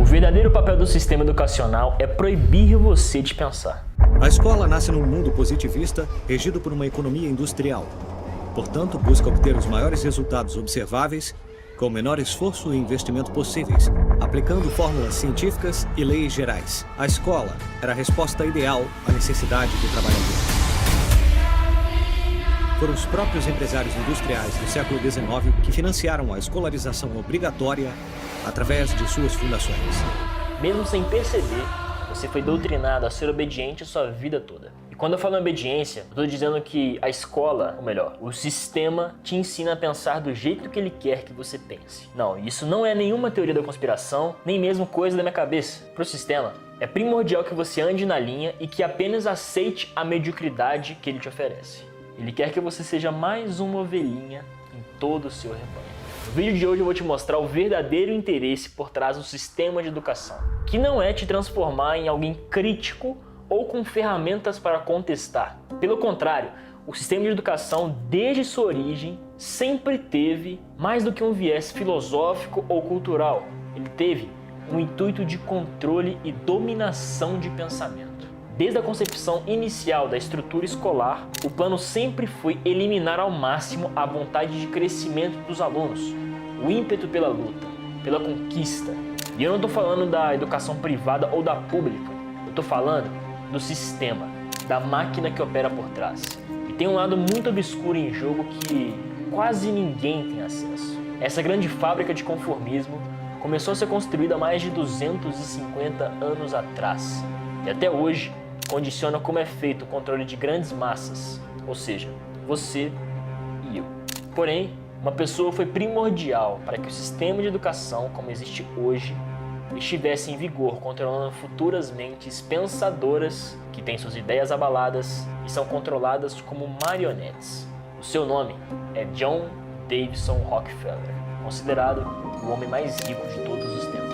verdadeiro papel do sistema educacional é proibir você de pensar. A escola nasce num mundo positivista, regido por uma economia industrial. Portanto, busca obter os maiores resultados observáveis, com o menor esforço e investimento possíveis, aplicando fórmulas científicas e leis gerais. A escola era a resposta ideal à necessidade do trabalhador. Foram os próprios empresários industriais do século XIX que financiaram a escolarização obrigatória através de suas fundações. Mesmo sem perceber, você foi doutrinado a ser obediente a sua vida toda. E quando eu falo em obediência, eu estou dizendo que a escola, ou melhor, o sistema te ensina a pensar do jeito que ele quer que você pense. Não, isso não é nenhuma teoria da conspiração, nem mesmo coisa da minha cabeça. Para o sistema, é primordial que você ande na linha e que apenas aceite a mediocridade que ele te oferece. Ele quer que você seja mais uma ovelhinha em todo o seu rebanho. No vídeo de hoje eu vou te mostrar o verdadeiro interesse por trás do sistema de educação, que não é te transformar em alguém crítico ou com ferramentas para contestar. Pelo contrário, o sistema de educação, desde sua origem, sempre teve mais do que um viés filosófico ou cultural. Ele teve um intuito de controle e dominação de pensamento. Desde a concepção inicial da estrutura escolar, o plano sempre foi eliminar ao máximo a vontade de crescimento dos alunos, o ímpeto pela luta, pela conquista. E eu não estou falando da educação privada ou da pública, eu estou falando do sistema, da máquina que opera por trás. E tem um lado muito obscuro em jogo que quase ninguém tem acesso. Essa grande fábrica de conformismo começou a ser construída há mais de 250 anos atrás. E até hoje, condiciona como é feito o controle de grandes massas, ou seja, você e eu. Porém, uma pessoa foi primordial para que o sistema de educação, como existe hoje, estivesse em vigor, controlando futuras mentes pensadoras que têm suas ideias abaladas e são controladas como marionetes. O seu nome é John Davison Rockefeller, considerado o homem mais rico de todos os tempos.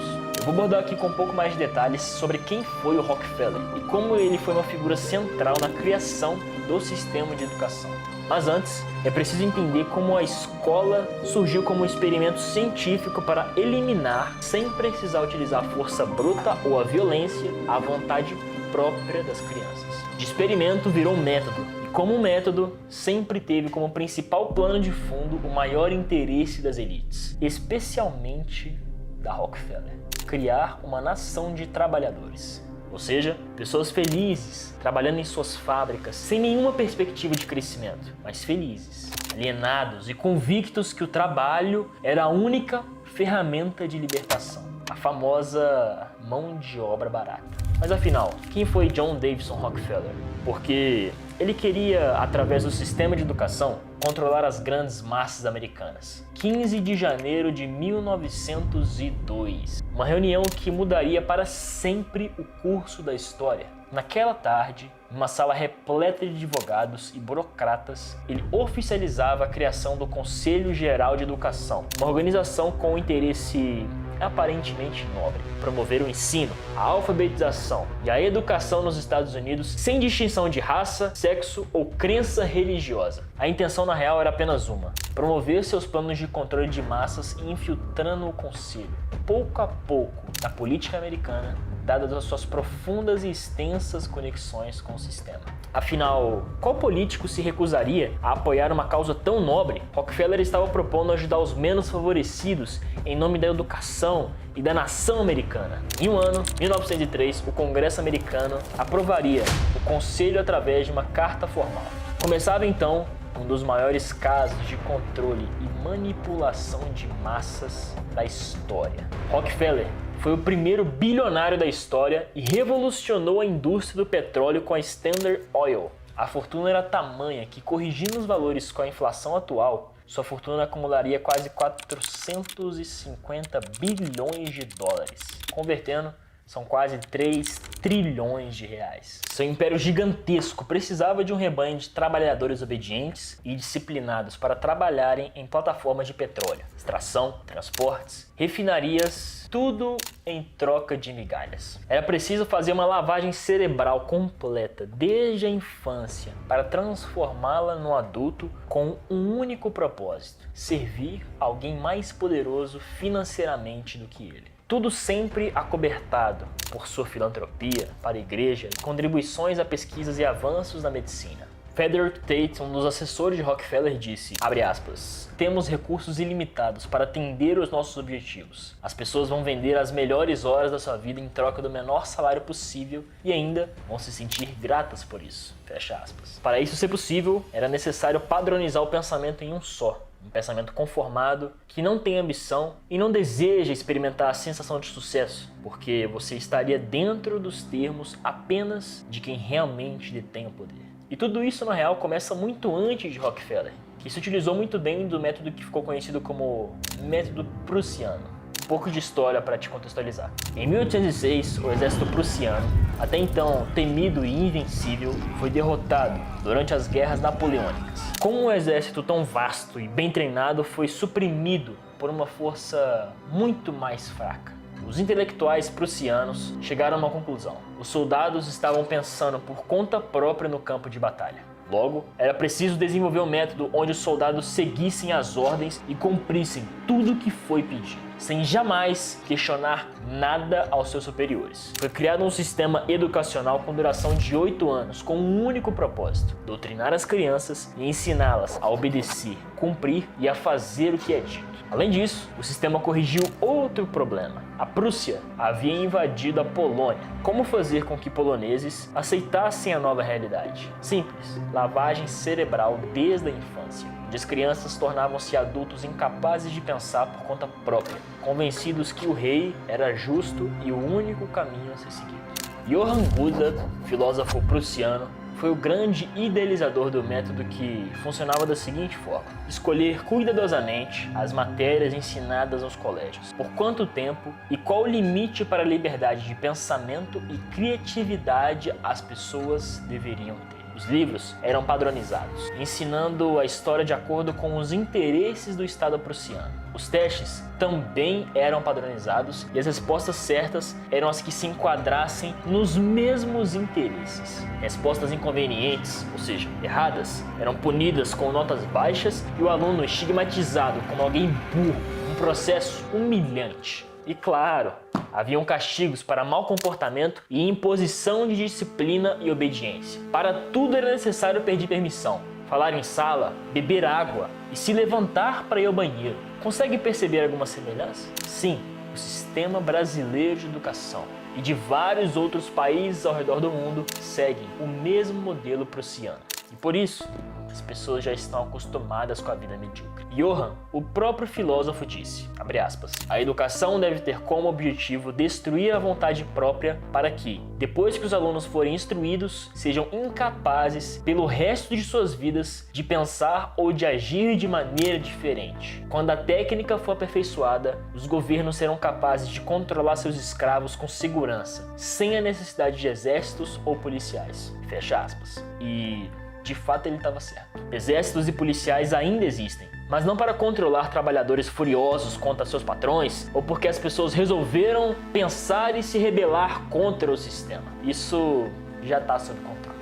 Vou abordar aqui com um pouco mais de detalhes sobre quem foi o Rockefeller e como ele foi uma figura central na criação do sistema de educação. Mas antes, é preciso entender como a escola surgiu como um experimento científico para eliminar, sem precisar utilizar a força bruta ou a violência, a vontade própria das crianças. De experimento virou método, e como método, sempre teve como principal plano de fundo o maior interesse das elites, especialmente da Rockefeller: criar uma nação de trabalhadores, ou seja, pessoas felizes, trabalhando em suas fábricas, sem nenhuma perspectiva de crescimento, mas felizes, alienados e convictos que o trabalho era a única ferramenta de libertação, a famosa mão de obra barata. Mas afinal, quem foi John Davison Rockefeller? Porque ele queria, através do sistema de educação, controlar as grandes massas americanas. 15 de janeiro de 1902. Uma reunião que mudaria para sempre o curso da história. Naquela tarde, numa sala repleta de advogados e burocratas, ele oficializava a criação do Conselho Geral de Educação, uma organização com interesse aparentemente nobre: promover o ensino, a alfabetização e a educação nos Estados Unidos sem distinção de raça, sexo ou crença religiosa. A intenção na real era apenas uma: promover seus planos de controle de massas e infiltrando o conselho, pouco a pouco, na política americana, dadas as suas profundas e extensas conexões com o sistema. Afinal, qual político se recusaria a apoiar uma causa tão nobre? Rockefeller estava propondo ajudar os menos favorecidos em nome da educação e da nação americana. Em um ano, 1903, o Congresso americano aprovaria o Conselho através de uma carta formal. Começava então um dos maiores casos de controle e manipulação de massas da história. Rockefeller foi o primeiro bilionário da história e revolucionou a indústria do petróleo com a Standard Oil. A fortuna era tamanha que, corrigindo os valores com a inflação atual, sua fortuna acumularia quase 450 bilhões de dólares. Convertendo, são quase 3 trilhões de reais. Seu império gigantesco precisava de um rebanho de trabalhadores obedientes e disciplinados para trabalharem em plataformas de petróleo, extração, transportes, refinarias, tudo em troca de migalhas. Era preciso fazer uma lavagem cerebral completa desde a infância para transformá-la no adulto com um único propósito: servir alguém mais poderoso financeiramente do que ele. Tudo sempre acobertado por sua filantropia para a igreja e contribuições a pesquisas e avanços na medicina. Frederick Tate, um dos assessores de Rockefeller, disse, abre aspas, temos recursos ilimitados para atender os nossos objetivos. As pessoas vão vender as melhores horas da sua vida em troca do menor salário possível e ainda vão se sentir gratas por isso. Fecha aspas. Para isso ser possível, era necessário padronizar o pensamento em um só. Um pensamento conformado, que não tem ambição e não deseja experimentar a sensação de sucesso, porque você estaria dentro dos termos apenas de quem realmente detém o poder. E tudo isso, na real, começa muito antes de Rockefeller, que se utilizou muito bem do método que ficou conhecido como método prussiano. Um pouco de história para te contextualizar. Em 1806, o exército prussiano, até então temido e invencível, foi derrotado durante as guerras napoleônicas. Como um exército tão vasto e bem treinado foi suprimido por uma força muito mais fraca, os intelectuais prussianos chegaram a uma conclusão. Os soldados estavam pensando por conta própria no campo de batalha. Logo, era preciso desenvolver um método onde os soldados seguissem as ordens e cumprissem tudo o que foi pedido, sem jamais questionar nada aos seus superiores. Foi criado um sistema educacional com duração de 8 anos, com um único propósito: doutrinar as crianças e ensiná-las a obedecer, cumprir e a fazer o que é dito. Além disso, o sistema corrigiu outro problema. A Prússia havia invadido a Polônia. Como fazer com que poloneses aceitassem a nova realidade? Simples: lavagem cerebral desde a infância, onde as crianças tornavam-se adultos incapazes de pensar por conta própria, convencidos que o rei era justo e o único caminho a ser seguido. Johann Buda, filósofo prussiano, foi o grande idealizador do método, que funcionava da seguinte forma: escolher cuidadosamente as matérias ensinadas aos colégios, por quanto tempo e qual o limite para a liberdade de pensamento e criatividade as pessoas deveriam ter. Os livros eram padronizados, ensinando a história de acordo com os interesses do Estado prussiano. Os testes também eram padronizados e as respostas certas eram as que se enquadrassem nos mesmos interesses. Respostas inconvenientes, ou seja, erradas, eram punidas com notas baixas e o aluno estigmatizado como alguém burro, um processo humilhante. E claro, haviam castigos para mau comportamento e imposição de disciplina e obediência. Para tudo era necessário pedir permissão, falar em sala, beber água e se levantar para ir ao banheiro. Consegue perceber alguma semelhança? Sim, o sistema brasileiro de educação e de vários outros países ao redor do mundo seguem o mesmo modelo prussiano. E por isso, as pessoas já estão acostumadas com a vida medíocre. Johann, o próprio filósofo, disse, abre aspas, a educação deve ter como objetivo destruir a vontade própria para que, depois que os alunos forem instruídos, sejam incapazes, pelo resto de suas vidas, de pensar ou de agir de maneira diferente. Quando a técnica for aperfeiçoada, os governos serão capazes de controlar seus escravos com segurança, sem a necessidade de exércitos ou policiais. Fecha aspas. E de fato ele estava certo. Exércitos e policiais ainda existem, mas não para controlar trabalhadores furiosos contra seus patrões ou porque as pessoas resolveram pensar e se rebelar contra o sistema. Isso já está sob controle.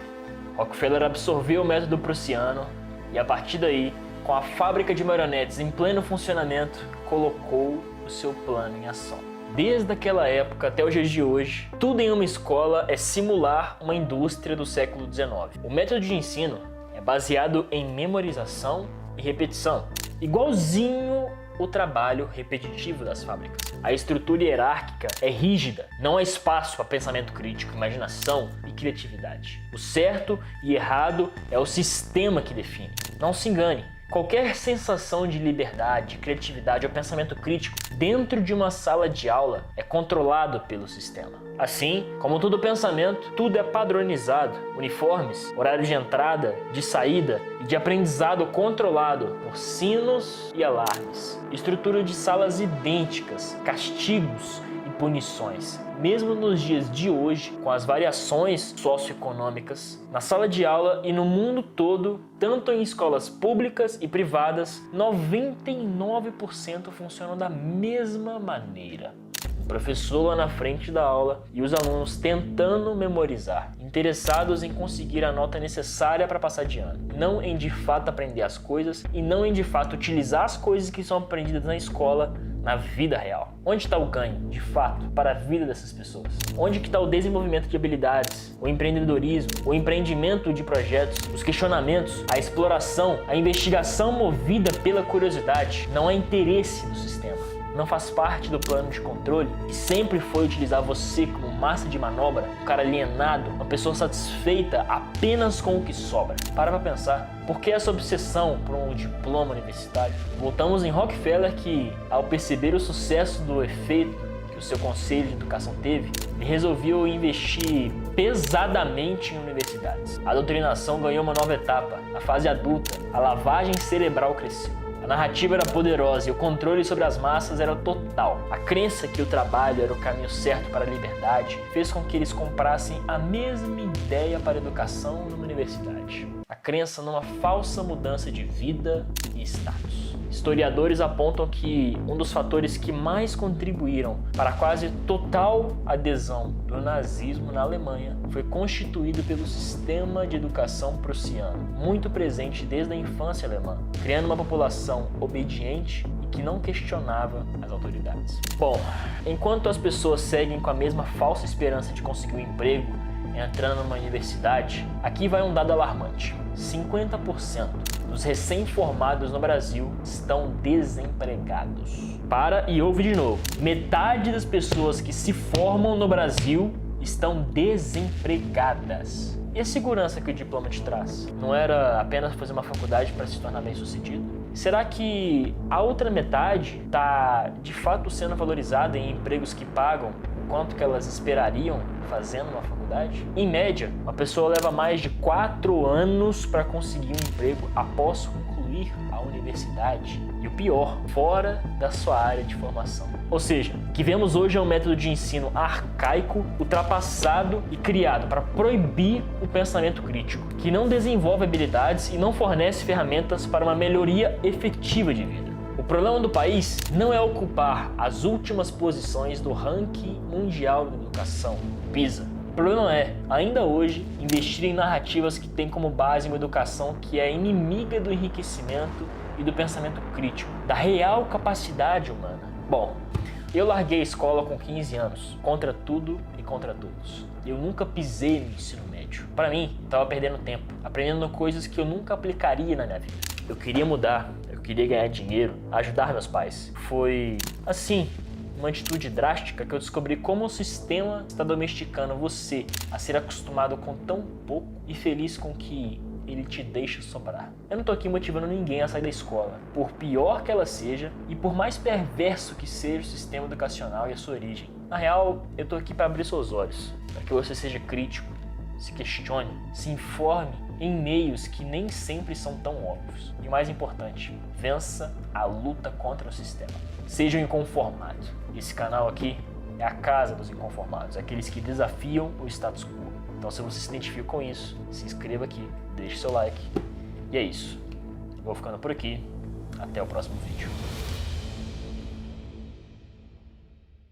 Rockefeller absorveu o método prussiano e a partir daí, com a fábrica de marionetes em pleno funcionamento, colocou o seu plano em ação. Desde aquela época até os dias de hoje, tudo em uma escola é simular uma indústria do século XIX. O método de ensino é baseado em memorização e repetição, igualzinho o trabalho repetitivo das fábricas. A estrutura hierárquica é rígida, não há espaço para pensamento crítico, imaginação e criatividade. O certo e errado é o sistema que define. Não se engane. Qualquer sensação de liberdade, criatividade ou pensamento crítico dentro de uma sala de aula é controlado pelo sistema. Assim, como todo pensamento, tudo é padronizado, uniformes, horário de entrada, de saída e de aprendizado controlado por sinos e alarmes, estrutura de salas idênticas, castigos e punições. Mesmo nos dias de hoje, com as variações socioeconômicas, na sala de aula e no mundo todo, tanto em escolas públicas e privadas, 99% funcionam da mesma maneira. O professor lá na frente da aula e os alunos tentando memorizar, interessados em conseguir a nota necessária para passar de ano, não em de fato aprender as coisas e não em de fato utilizar as coisas que são aprendidas na escola na vida real. Onde está o ganho, de fato, para a vida dessas pessoas? Onde que está o desenvolvimento de habilidades, o empreendedorismo, o empreendimento de projetos, os questionamentos, a exploração, a investigação movida pela curiosidade? Não há interesse no sistema. Não faz parte do plano de controle, que sempre foi utilizar você como massa de manobra, um cara alienado, uma pessoa satisfeita apenas com o que sobra. Para pra pensar, por que essa obsessão por um diploma universitário? Voltamos em Rockefeller que, ao perceber o sucesso do efeito que o seu conselho de educação teve, ele resolveu investir pesadamente em universidades. A doutrinação ganhou uma nova etapa, a fase adulta, a lavagem cerebral cresceu. A narrativa era poderosa e o controle sobre as massas era total. A crença que o trabalho era o caminho certo para a liberdade fez com que eles comprassem a mesma ideia para a educação numa universidade. A crença numa falsa mudança de vida e status. Historiadores apontam que um dos fatores que mais contribuíram para a quase total adesão do nazismo na Alemanha foi constituído pelo sistema de educação prussiano, muito presente desde a infância alemã, criando uma população obediente e que não questionava as autoridades. Bom, enquanto as pessoas seguem com a mesma falsa esperança de conseguir um emprego entrando numa universidade, aqui vai um dado alarmante. 50% dos recém-formados no Brasil estão desempregados. Para e ouve de novo. Metade das pessoas que se formam no Brasil estão desempregadas. E a segurança que o diploma te traz? Não era apenas fazer uma faculdade para se tornar bem-sucedido? Será que a outra metade está de fato sendo valorizada em empregos que pagam o quanto que elas esperariam fazendo uma faculdade? Em média, uma pessoa leva mais de 4 anos para conseguir um emprego após concluir a universidade. E o pior, fora da sua área de formação. Ou seja, o que vemos hoje é um método de ensino arcaico, ultrapassado e criado para proibir o pensamento crítico, que não desenvolve habilidades e não fornece ferramentas para uma melhoria efetiva de vida. O problema do país não é ocupar as últimas posições do ranking mundial de educação, PISA. O problema é, ainda hoje, investir em narrativas que têm como base uma educação que é inimiga do enriquecimento e do pensamento crítico, da real capacidade humana. Bom, eu larguei a escola com 15 anos, contra tudo e contra todos. Eu nunca pisei no ensino médio. Para mim, estava perdendo tempo, aprendendo coisas que eu nunca aplicaria na minha vida. Eu queria mudar, eu queria ganhar dinheiro, ajudar meus pais. Foi assim, uma atitude drástica que eu descobri como o sistema está domesticando você a ser acostumado com tão pouco e feliz com que ele te deixa sobrar. Eu não tô aqui motivando ninguém a sair da escola, por pior que ela seja e por mais perverso que seja o sistema educacional e a sua origem. Na real, eu tô aqui para abrir seus olhos, para que você seja crítico, se questione, se informe em meios que nem sempre são tão óbvios. E o mais importante, vença a luta contra o sistema. Seja um inconformado. Esse canal aqui é a casa dos inconformados, aqueles que desafiam o status quo. Então, se você se identifica com isso, se inscreva aqui, deixe seu like. E é isso. Vou ficando por aqui. Até o próximo vídeo.